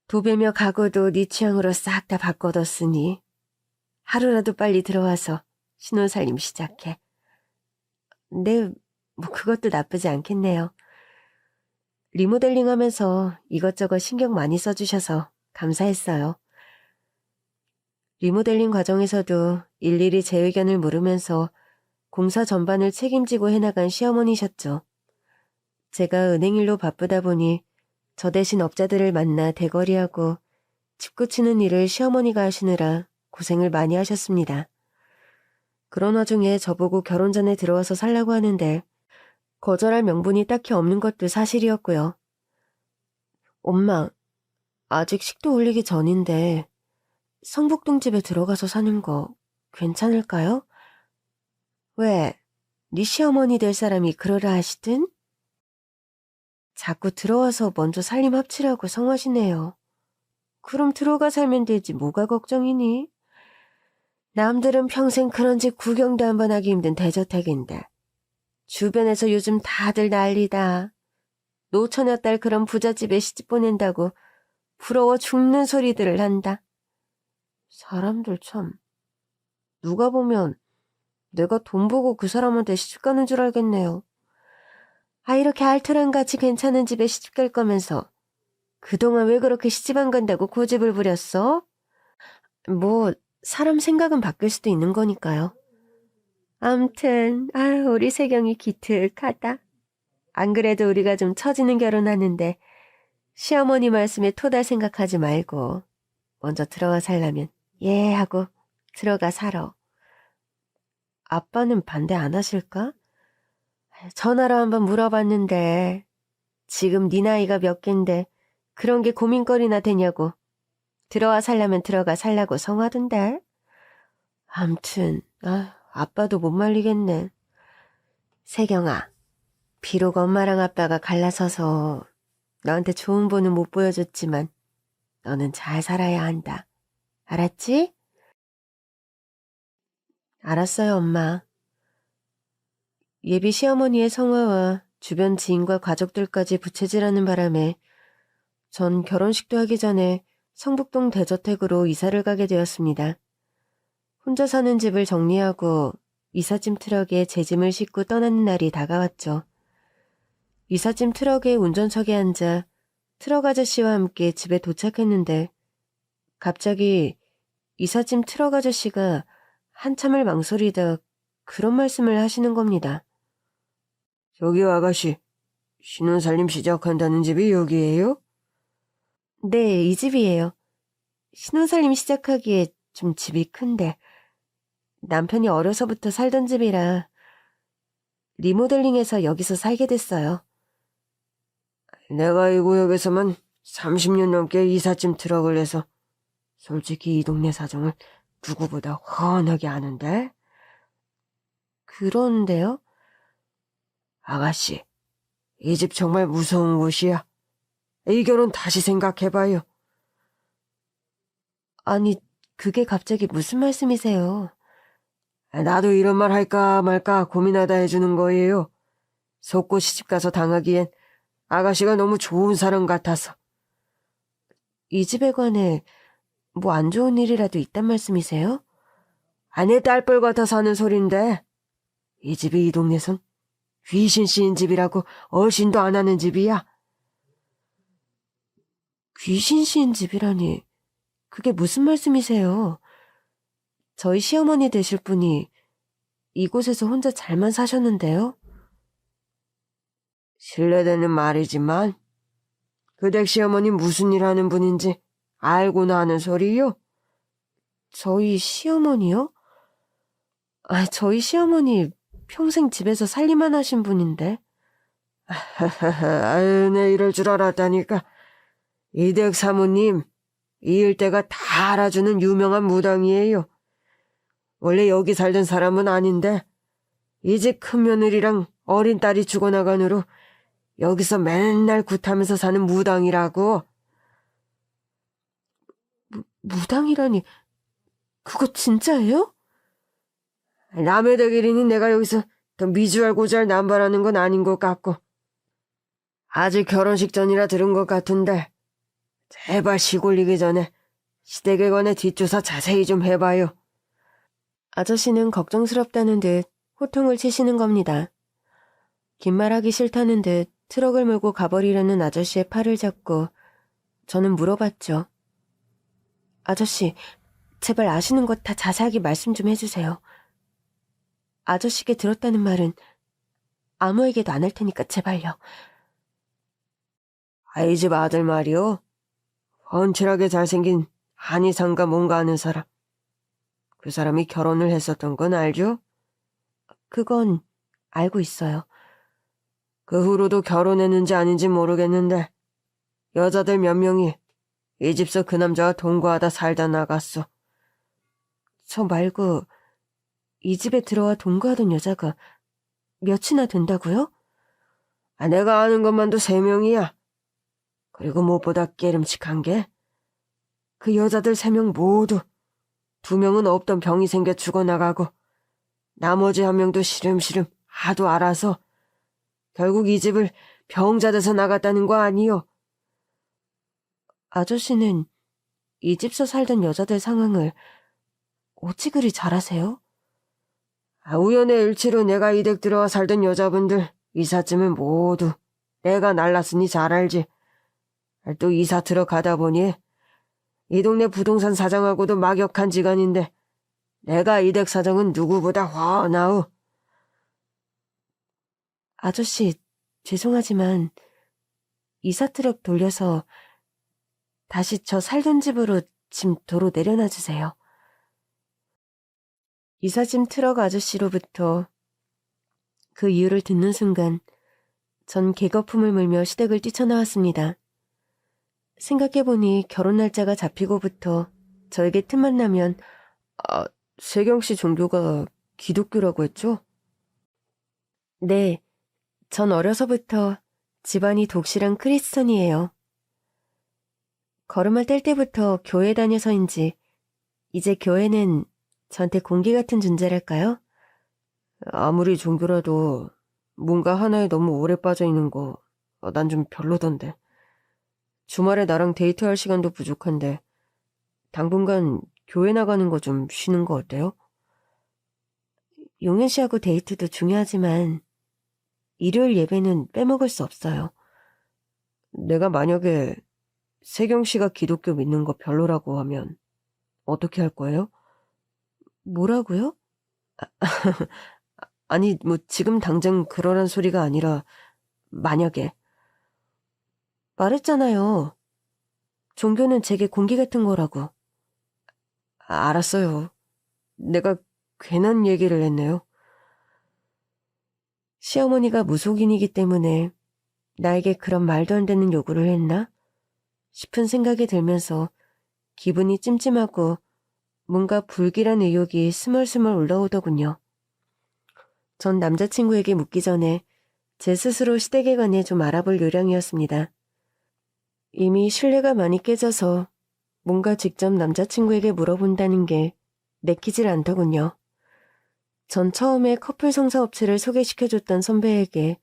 도배며 가구도 네 취향으로 싹 다 바꿔뒀으니 하루라도 빨리 들어와서 신혼살림 시작해. 네, 뭐 그것도 나쁘지 않겠네요. 리모델링 하면서 이것저것 신경 많이 써주셔서 감사했어요. 리모델링 과정에서도 일일이 제 의견을 물으면서 공사 전반을 책임지고 해나간 시어머니셨죠. 제가 은행일로 바쁘다 보니 저 대신 업자들을 만나 대거리하고 집 고치는 일을 시어머니가 하시느라 고생을 많이 하셨습니다. 그런 와중에 저보고 결혼 전에 들어와서 살라고 하는데 거절할 명분이 딱히 없는 것도 사실이었고요. 엄마, 아직 식도 올리기 전인데 성북동 집에 들어가서 사는 거 괜찮을까요? 왜? 네 시어머니 될 사람이 그러라 하시든? 자꾸 들어와서 먼저 살림 합치라고 성하시네요. 그럼 들어가 살면 되지 뭐가 걱정이니? 남들은 평생 그런 집 구경도 한번 하기 힘든 대저택인데 주변에서 요즘 다들 난리다. 노처녀 딸 그런 부잣집에 시집 보낸다고 부러워 죽는 소리들을 한다. 사람들 참. 누가 보면 내가 돈 보고 그 사람한테 시집 가는 줄 알겠네요. 아 이렇게 알토란같이 괜찮은 집에 시집 갈 거면서 그동안 왜 그렇게 시집 안 간다고 고집을 부렸어? 뭐 사람 생각은 바뀔 수도 있는 거니까요. 암튼 우리 세경이 기특하다. 안 그래도 우리가 좀 처지는 결혼하는데 시어머니 말씀에 토달 생각하지 말고 먼저 들어가 살라면 예 하고 들어가 살아. 아빠는 반대 안 하실까? 전화로 한번 물어봤는데 지금 네 나이가 몇 갠데 그런 게 고민거리나 되냐고. 들어와 살려면 들어가 살라고 성하던데. 암튼 아빠도 못 말리겠네. 세경아, 비록 엄마랑 아빠가 갈라서서 너한테 좋은 보는 못 보여줬지만 너는 잘 살아야 한다. 알았지? 알았어요, 엄마. 예비 시어머니의 성화와 주변 지인과 가족들까지 부채질하는 바람에 전 결혼식도 하기 전에 성북동 대저택으로 이사를 가게 되었습니다. 혼자 사는 집을 정리하고 이삿짐 트럭에 제 짐을 싣고 떠나는 날이 다가왔죠. 이삿짐 트럭의 운전석에 앉아 트럭 아저씨와 함께 집에 도착했는데 갑자기 이삿짐 트럭 아저씨가 한참을 망설이다 그런 말씀을 하시는 겁니다. 저기요 아가씨, 신혼살림 시작한다는 집이 여기예요? 네, 이 집이에요. 신혼살림 시작하기에 좀 집이 큰데 남편이 어려서부터 살던 집이라 리모델링해서 여기서 살게 됐어요. 내가 이 구역에서만 30년 넘게 이삿짐 트럭을 해서 솔직히 이 동네 사정을 누구보다 훤하게 아는데? 그런데요? 아가씨, 이 집 정말 무서운 곳이야. 이 결혼 다시 생각해봐요. 아니, 그게 갑자기 무슨 말씀이세요? 나도 이런 말 할까 말까 고민하다 해주는 거예요. 속고 시집가서 당하기엔 아가씨가 너무 좋은 사람 같아서. 이 집에 관해 뭐 안 좋은 일이라도 있단 말씀이세요? 아내 딸뻘 같아서 하는 소린데 이 집이 이 동네선 귀신 씌인 집이라고 어신도 안 하는 집이야. 귀신 씌인 집이라니 그게 무슨 말씀이세요? 저희 시어머니 되실 분이 이곳에서 혼자 잘만 사셨는데요? 실례되는 말이지만 그 댁 시어머니 무슨 일 하는 분인지 알고나 하는 소리요? 저희 시어머니요? 저희 시어머니 평생 집에서 살림만 하신 분인데. 아유, 내 이럴 줄 알았다니까. 이 댁 사모님, 이 일대가 다 알아주는 유명한 무당이에요. 원래 여기 살던 사람은 아닌데 이 집 큰며느리랑 어린 딸이 죽어나간 후로 여기서 맨날 굿하면서 사는 무당이라고. 무당이라니, 그거 진짜예요? 남의 댁이니 내가 여기서 더 미주알고주알 남발하는 건 아닌 것 같고. 아직 결혼식 전이라 들은 것 같은데 제발 시골리기 전에 시댁에 관해 뒷조사 자세히 좀 해봐요. 아저씨는 걱정스럽다는 듯 호통을 치시는 겁니다. 긴 말하기 싫다는 듯 트럭을 몰고 가버리려는 아저씨의 팔을 잡고 저는 물어봤죠. 아저씨, 제발 아시는 것 다 자세하게 말씀 좀 해주세요. 아저씨께 들었다는 말은 아무에게도 안 할 테니까 제발요. 이 집 아들 말이요. 훤칠하게 잘생긴 한의상가 뭔가 아는 사람. 그 사람이 결혼을 했었던 건 알죠? 그건 알고 있어요. 그 후로도 결혼했는지 아닌지 모르겠는데 여자들 몇 명이 이 집서 그 남자와 동거하다 살다 나갔어. 저 말고 이 집에 들어와 동거하던 여자가 몇이나 된다고요? 내가 아는 것만도 3명이야. 그리고 무엇보다 깨름칙한 게 그 여자들 3명 모두 2명은 없던 병이 생겨 죽어나가고 나머지 1명도 시름시름 하도 알아서 결국 이 집을 병자 돼서 나갔다는 거 아니요? 아저씨는 이 집서 살던 여자들 상황을 어찌 그리 잘 아세요? 우연의 일치로 내가 이 댁 들어와 살던 여자분들 이삿짐은 모두 내가 날랐으니 잘 알지. 또 이사 들어가다 보니 이 동네 부동산 사장하고도 막역한 지간인데 내가 이 댁 사정은 누구보다 훤하오. 아저씨, 죄송하지만 이사 트럭 돌려서 다시 저 살던 집으로 짐 도로 내려놔 주세요. 이사짐 트럭 아저씨로부터 그 이유를 듣는 순간 전 개거품을 물며 시댁을 뛰쳐나왔습니다. 생각해보니 결혼 날짜가 잡히고부터 저에게 틈만 나면 세경씨 종교가 기독교라고 했죠? 네, 전 어려서부터 집안이 독실한 크리스천이에요. 걸음을 뗄 때부터 교회 다녀서인지 이제 교회는 저한테 공기 같은 존재랄까요? 아무리 종교라도 뭔가 하나에 너무 오래 빠져있는 거 난 좀 별로던데. 주말에 나랑 데이트할 시간도 부족한데 당분간 교회 나가는 거 좀 쉬는 거 어때요? 용현 씨하고 데이트도 중요하지만 일요일 예배는 빼먹을 수 없어요. 내가 만약에 세경 씨가 기독교 믿는 거 별로라고 하면 어떻게 할 거예요? 뭐라고요? 아니, 지금 당장 그러란 소리가 아니라 만약에. 말했잖아요. 종교는 제게 공기 같은 거라고. 알았어요. 내가 괜한 얘기를 했네요. 시어머니가 무속인이기 때문에 나에게 그런 말도 안 되는 요구를 했나? 싶은 생각이 들면서 기분이 찜찜하고 뭔가 불길한 의욕이 스멀스멀 올라오더군요. 전 남자친구에게 묻기 전에 제 스스로 시댁에 관해 좀 알아볼 요량이었습니다. 이미 신뢰가 많이 깨져서 뭔가 직접 남자친구에게 물어본다는 게 내키질 않더군요. 전 처음에 커플 성사업체를 소개시켜줬던 선배에게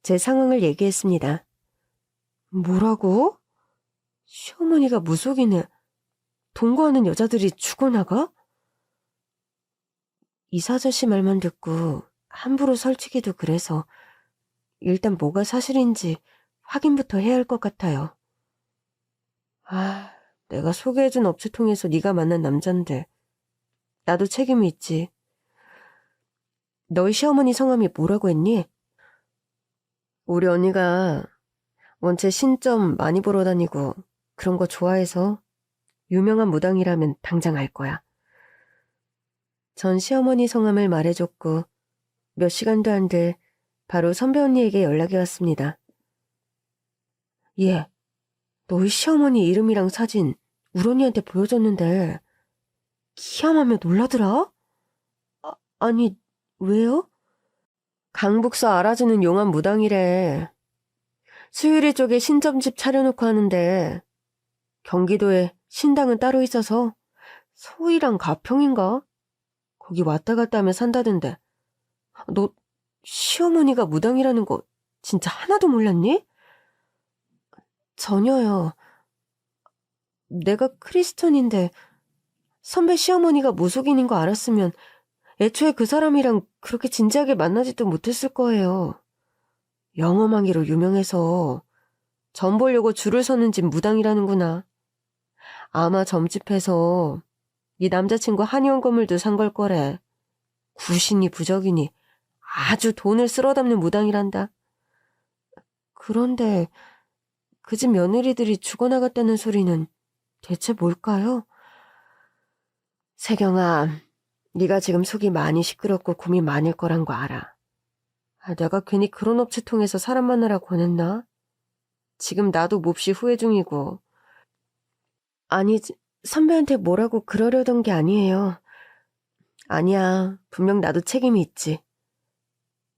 제 상황을 얘기했습니다. 뭐라고? 시어머니가 무속인에 동거하는 여자들이 죽어나가? 이사저씨 말만 듣고 함부로 설치기도 그래서 일단 뭐가 사실인지 확인부터 해야 할 것 같아요. 내가 소개해준 업체 통해서 네가 만난 남잔데 나도 책임이 있지. 너희 시어머니 성함이 뭐라고 했니? 우리 언니가 원체 신점 많이 보러 다니고 그런 거 좋아해서 유명한 무당이라면 당장 알 거야. 전 시어머니 성함을 말해줬고 몇 시간도 안 돼 바로 선배 언니에게 연락이 왔습니다. 얘, 너희 시어머니 이름이랑 사진 우런이한테 보여줬는데 기함하며 놀라더라? 아니, 왜요? 강북서 알아주는 용한 무당이래. 수유리 쪽에 신점집 차려놓고 하는데 경기도에 신당은 따로 있어서 서이랑 가평인가? 거기 왔다 갔다 하며 산다던데. 너 시어머니가 무당이라는 거 진짜 하나도 몰랐니? 전혀요. 내가 크리스천인데 선배 시어머니가 무속인인 거 알았으면 애초에 그 사람이랑 그렇게 진지하게 만나지도 못했을 거예요. 영험하기로 유명해서 점 보려고 줄을 서는 집 무당이라는구나. 아마 점집해서 네 남자친구 한의원 건물도 산 걸 거래. 구신이 부적이니 아주 돈을 쓸어 담는 무당이란다. 그런데 그 집 며느리들이 죽어나갔다는 소리는 대체 뭘까요? 세경아, 네가 지금 속이 많이 시끄럽고 고민 많을 거란 거 알아. 내가 괜히 그런 업체 통해서 사람 만나라 권했나? 지금 나도 몹시 후회 중이고. 아니, 선배한테 뭐라고 그러려던 게 아니에요. 아니야, 분명 나도 책임이 있지.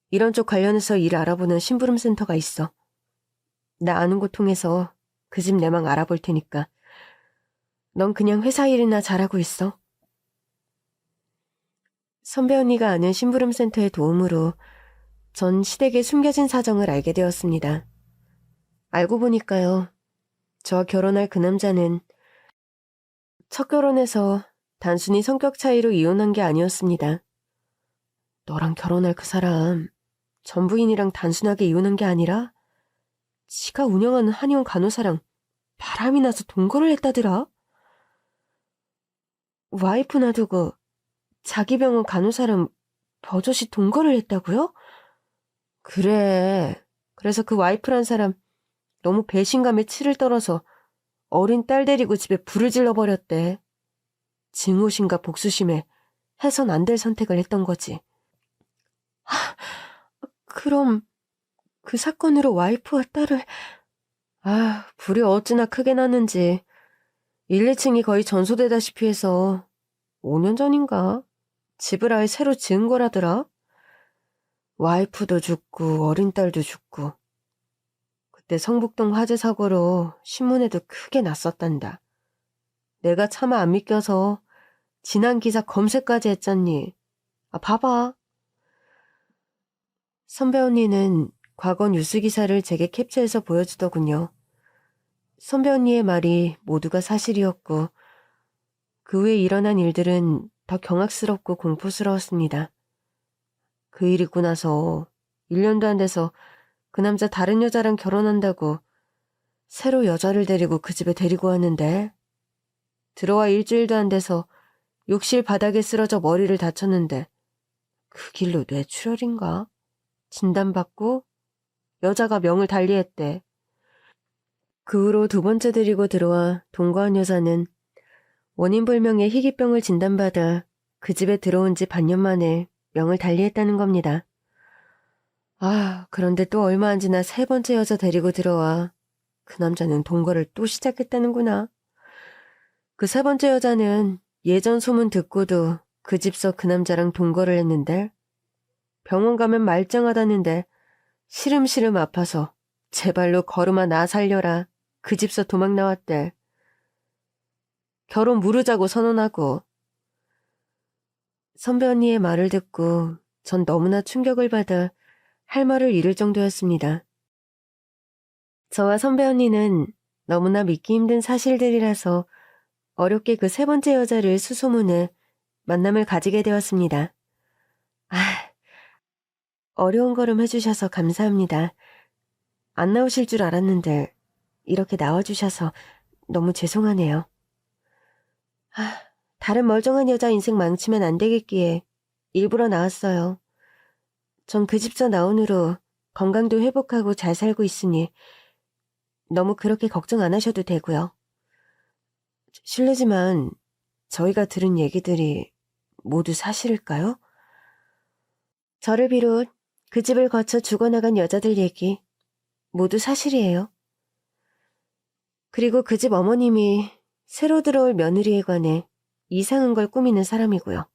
이런 쪽 관련해서 일 알아보는 심부름 센터가 있어. 나 아는 곳 통해서 그 집 내망 알아볼 테니까. 넌 그냥 회사 일이나 잘하고 있어. 선배 언니가 아는 심부름 센터의 도움으로 전 시댁의 숨겨진 사정을 알게 되었습니다. 알고 보니까요. 저와 결혼할 그 남자는 첫 결혼해서 단순히 성격 차이로 이혼한 게 아니었습니다. 너랑 결혼할 그 사람 전부인이랑 단순하게 이혼한 게 아니라 지가 운영하는 한의원 간호사랑 바람이 나서 동거를 했다더라. 와이프 놔두고 자기 병원 간호사랑 버젓이 동거를 했다고요? 그래. 그래서 그 와이프란 사람 너무 배신감에 치를 떨어서 어린 딸 데리고 집에 불을 질러버렸대. 증오심과 복수심에 해선 안 될 선택을 했던 거지. 그럼 그 사건으로 와이프와 딸을... 불이 어찌나 크게 났는지 1, 2층이 거의 전소되다시피 해서 5년 전인가 집을 아예 새로 지은 거라더라. 와이프도 죽고 어린 딸도 죽고. 그때 성북동 화재 사고로 신문에도 크게 났었단다. 내가 차마 안 믿겨서 지난 기사 검색까지 했잖니. 봐봐. 선배 언니는 과거 뉴스 기사를 제게 캡처해서 보여주더군요. 선배 언니의 말이 모두가 사실이었고 그 후에 일어난 일들은 더 경악스럽고 공포스러웠습니다. 그 일 있고 나서 1년도 안 돼서 그 남자 다른 여자랑 결혼한다고 새로 여자를 데리고 그 집에 데리고 왔는데 들어와 일주일도 안 돼서 욕실 바닥에 쓰러져 머리를 다쳤는데 그 길로 뇌출혈인가? 진단받고 여자가 명을 달리했대. 그 후로 2번째 데리고 들어와 동거한 여자는 원인불명의 희귀병을 진단받아 그 집에 들어온 지 반년 만에 명을 달리했다는 겁니다. 그런데 또 얼마 안 지나 3번째 여자 데리고 들어와 그 남자는 동거를 또 시작했다는구나. 그 3번째 여자는 예전 소문 듣고도 그 집서 그 남자랑 동거를 했는데 병원 가면 말짱하다는데 시름시름 아파서 제발로 걸음아 나 살려라 그 집서 도망 나왔대. 결혼 무르자고 선언하고. 선배 언니의 말을 듣고 전 너무나 충격을 받아 할 말을 잃을 정도였습니다. 저와 선배 언니는 너무나 믿기 힘든 사실들이라서 어렵게 그 3번째 여자를 수소문해 만남을 가지게 되었습니다. 어려운 걸음 해주셔서 감사합니다. 안 나오실 줄 알았는데 이렇게 나와주셔서 너무 죄송하네요. 다른 멀쩡한 여자 인생 망치면 안 되겠기에 일부러 나왔어요. 전 그 집서 나온 후로 건강도 회복하고 잘 살고 있으니 너무 그렇게 걱정 안 하셔도 되고요. 실례지만 저희가 들은 얘기들이 모두 사실일까요? 저를 비롯 그 집을 거쳐 죽어나간 여자들 얘기 모두 사실이에요. 그리고 그 집 어머님이 새로 들어올 며느리에 관해 이상한 걸 꾸미는 사람이고요.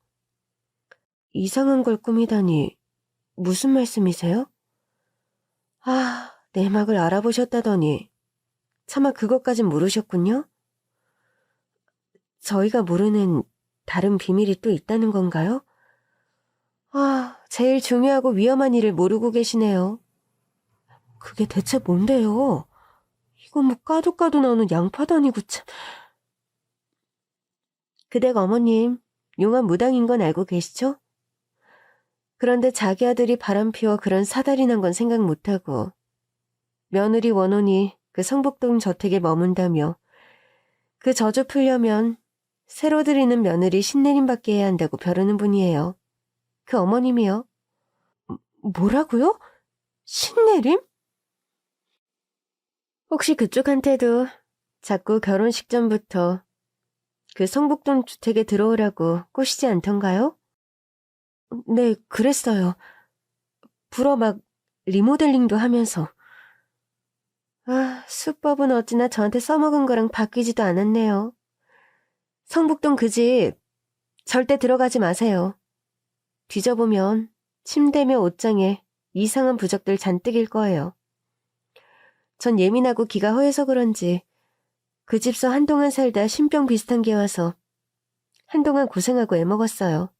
이상한 걸 꾸미다니 무슨 말씀이세요? 아, 내막을 알아보셨다더니 차마 그것까진 모르셨군요? 저희가 모르는 다른 비밀이 또 있다는 건가요? 아, 제일 중요하고 위험한 일을 모르고 계시네요. 그게 대체 뭔데요? 이건 뭐 까도 까도 나오는 양파도 아니고 참. 그댁 어머님, 용한 무당인 건 알고 계시죠? 그런데 자기 아들이 바람피워 그런 사달이 난 건 생각 못하고 며느리 원혼이 그 성북동 저택에 머문다며 그 저주 풀려면 새로 들이는 며느리 신내림 받게 해야 한다고 벼르는 분이에요. 그 어머님이요. 뭐라고요? 신내림? 혹시 그쪽한테도 자꾸 결혼식 전부터 그 성북동 주택에 들어오라고 꼬시지 않던가요? 네, 그랬어요. 불어 막 리모델링도 하면서. 아, 수법은 어찌나 저한테 써먹은 거랑 바뀌지도 않았네요. 성북동 그 집 절대 들어가지 마세요. 뒤져보면 침대며 옷장에 이상한 부적들 잔뜩일 거예요. 전 예민하고 기가 허해서 그런지 그 집서 한동안 살다 신병 비슷한 게 와서 한동안 고생하고 애먹었어요.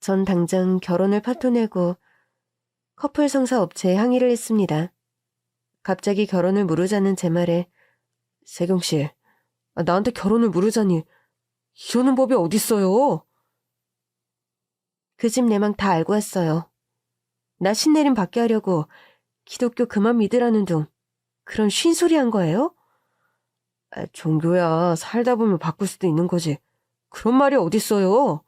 전 당장 결혼을 파토내고 커플 성사 업체에 항의를 했습니다. 갑자기 결혼을 무르자는 제 말에 세경씨, 나한테 결혼을 무르자니 이러는 법이 어딨어요? 그 집 내망 다 알고 왔어요. 나 신내림 받게 하려고 기독교 그만 믿으라는 둥 그런 쉰소리 한 거예요? 종교야 살다 보면 바꿀 수도 있는 거지. 그런 말이 어딨어요?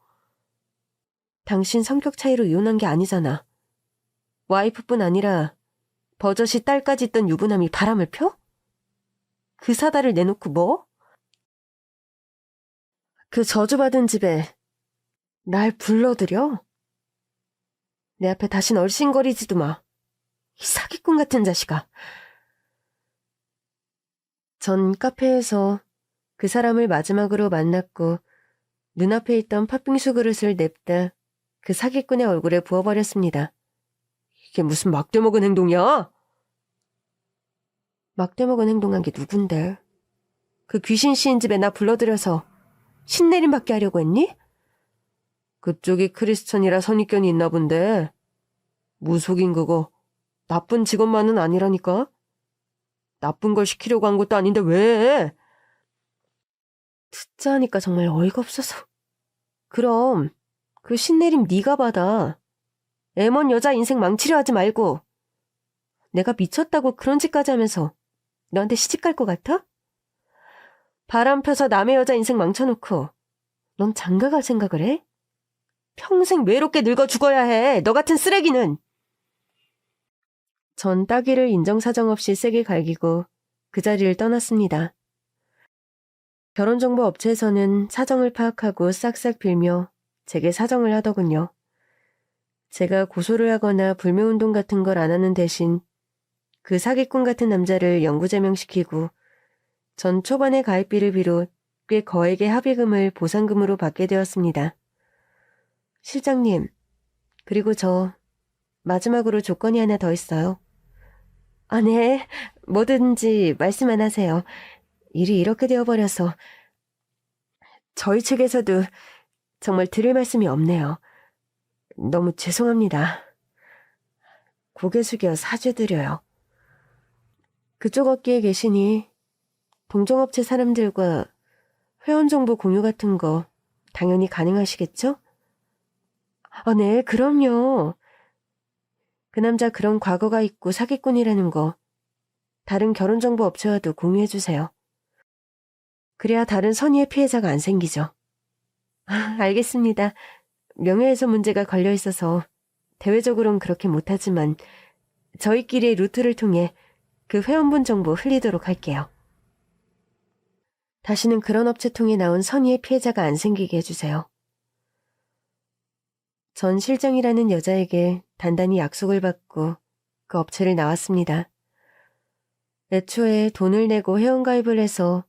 당신 성격 차이로 이혼한 게 아니잖아. 와이프뿐 아니라 버젓이 딸까지 있던 유부남이 바람을 펴? 그 사달을 내놓고 뭐? 그 저주받은 집에 날 불러들여? 내 앞에 다신 얼씬거리지도 마. 이 사기꾼 같은 자식아. 전 카페에서 그 사람을 마지막으로 만났고 눈앞에 있던 팥빙수 그릇을 냅다 그 사기꾼의 얼굴에 부어버렸습니다. 이게 무슨 막대먹은 행동이야? 막대먹은 행동한 게 누군데? 그 귀신 씨인 집에 나 불러들여서 신내림 받게 하려고 했니? 그쪽이 크리스천이라 선입견이 있나 본데 무속인 그거 나쁜 직업만은 아니라니까? 나쁜 걸 시키려고 한 것도 아닌데 왜? 듣자 하니까 정말 어이가 없어서. 그럼 그 신내림 네가 받아. 애먼 여자 인생 망치려 하지 말고. 내가 미쳤다고 그런 짓까지 하면서 너한테 시집갈 것 같아? 바람 펴서 남의 여자 인생 망쳐놓고 넌 장가갈 생각을 해? 평생 외롭게 늙어 죽어야 해. 너 같은 쓰레기는. 전 따귀를 인정사정 없이 세게 갈기고 그 자리를 떠났습니다. 결혼정보 업체에서는 사정을 파악하고 싹싹 빌며 제게 사정을 하더군요. 제가 고소를 하거나 불매운동 같은 걸 안 하는 대신 그 사기꾼 같은 남자를 영구제명시키고 전 초반의 가입비를 비롯 꽤 거액의 합의금을 보상금으로 받게 되었습니다. 실장님, 그리고 저 마지막으로 조건이 하나 더 있어요. 아, 네. 뭐든지 말씀만 하세요. 일이 이렇게 되어버려서 저희 측에서도 정말 드릴 말씀이 없네요. 너무 죄송합니다. 고개 숙여 사죄드려요. 그쪽 업계에 계시니 동종업체 사람들과 회원정보 공유 같은 거 당연히 가능하시겠죠? 아, 네, 그럼요. 그 남자 그런 과거가 있고 사기꾼이라는 거 다른 결혼정보 업체와도 공유해주세요. 그래야 다른 선의의 피해자가 안 생기죠. 아, 알겠습니다. 명예훼손 문제가 걸려있어서 대외적으로는 그렇게 못하지만 저희끼리의 루트를 통해 그 회원분 정보 흘리도록 할게요. 다시는 그런 업체 통해 나온 선의의 피해자가 안 생기게 해주세요. 전 실정이라는 여자에게 단단히 약속을 받고 그 업체를 나왔습니다. 애초에 돈을 내고 회원가입을 해서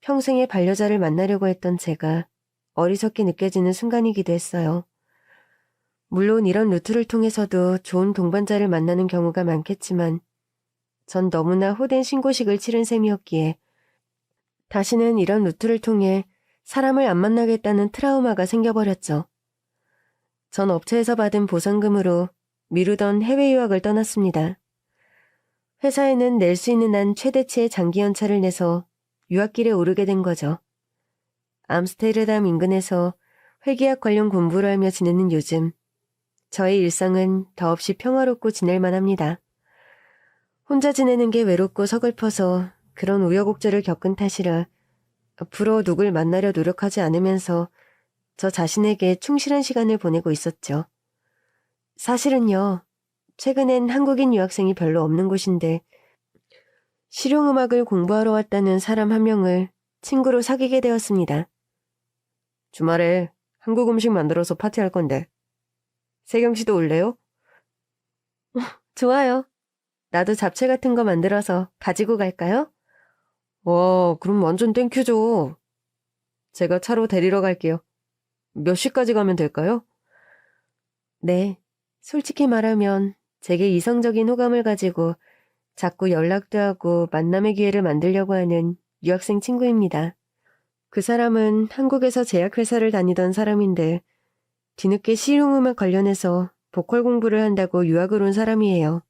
평생의 반려자를 만나려고 했던 제가 어리석게 느껴지는 순간이기도 했어요. 물론 이런 루트를 통해서도 좋은 동반자를 만나는 경우가 많겠지만 전 너무나 호된 신고식을 치른 셈이었기에 다시는 이런 루트를 통해 사람을 안 만나겠다는 트라우마가 생겨버렸죠. 전 업체에서 받은 보상금으로 미루던 해외 유학을 떠났습니다. 회사에는 낼 수 있는 한 최대치의 장기 연차를 내서 유학길에 오르게 된 거죠. 암스테르담 인근에서 회계학 관련 공부를 하며 지내는 요즘 저의 일상은 더없이 평화롭고 지낼만 합니다. 혼자 지내는 게 외롭고 서글퍼서 그런 우여곡절을 겪은 탓이라 앞으로 누굴 만나려 노력하지 않으면서 저 자신에게 충실한 시간을 보내고 있었죠. 사실은요, 최근엔 한국인 유학생이 별로 없는 곳인데 실용음악을 공부하러 왔다는 사람 한 명을 친구로 사귀게 되었습니다. 주말에 한국 음식 만들어서 파티할 건데 세경 씨도 올래요? 좋아요. 나도 잡채 같은 거 만들어서 가지고 갈까요? 와, 그럼 완전 땡큐죠. 제가 차로 데리러 갈게요. 몇 시까지 가면 될까요? 네, 솔직히 말하면 제게 이성적인 호감을 가지고 자꾸 연락도 하고 만남의 기회를 만들려고 하는 유학생 친구입니다. 그 사람은 한국에서 제약회사를 다니던 사람인데 뒤늦게 실용음악 관련해서 보컬 공부를 한다고 유학을 온 사람이에요.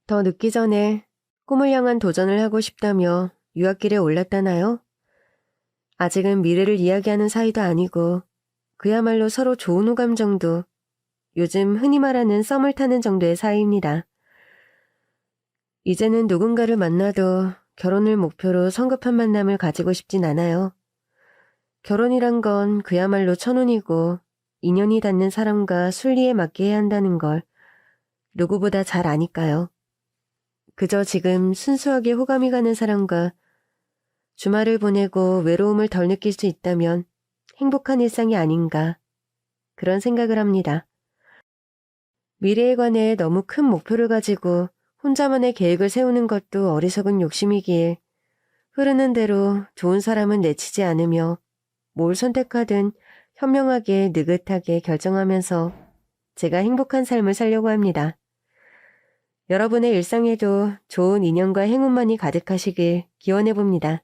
더 늦기 전에 꿈을 향한 도전을 하고 싶다며 유학길에 올랐다나요? 아직은 미래를 이야기하는 사이도 아니고 그야말로 서로 좋은 호감 정도, 요즘 흔히 말하는 썸을 타는 정도의 사이입니다. 이제는 누군가를 만나도 결혼을 목표로 성급한 만남을 가지고 싶진 않아요. 결혼이란 건 그야말로 천운이고 인연이 닿는 사람과 순리에 맞게 해야 한다는 걸 누구보다 잘 아니까요. 그저 지금 순수하게 호감이 가는 사람과 주말을 보내고 외로움을 덜 느낄 수 있다면 행복한 일상이 아닌가 그런 생각을 합니다. 미래에 관해 너무 큰 목표를 가지고 혼자만의 계획을 세우는 것도 어리석은 욕심이기에 흐르는 대로 좋은 사람은 내치지 않으며 뭘 선택하든 현명하게 느긋하게 결정하면서 제가 행복한 삶을 살려고 합니다. 여러분의 일상에도 좋은 인연과 행운만이 가득하시길 기원해봅니다.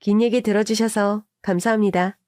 긴 얘기 들어주셔서 감사합니다.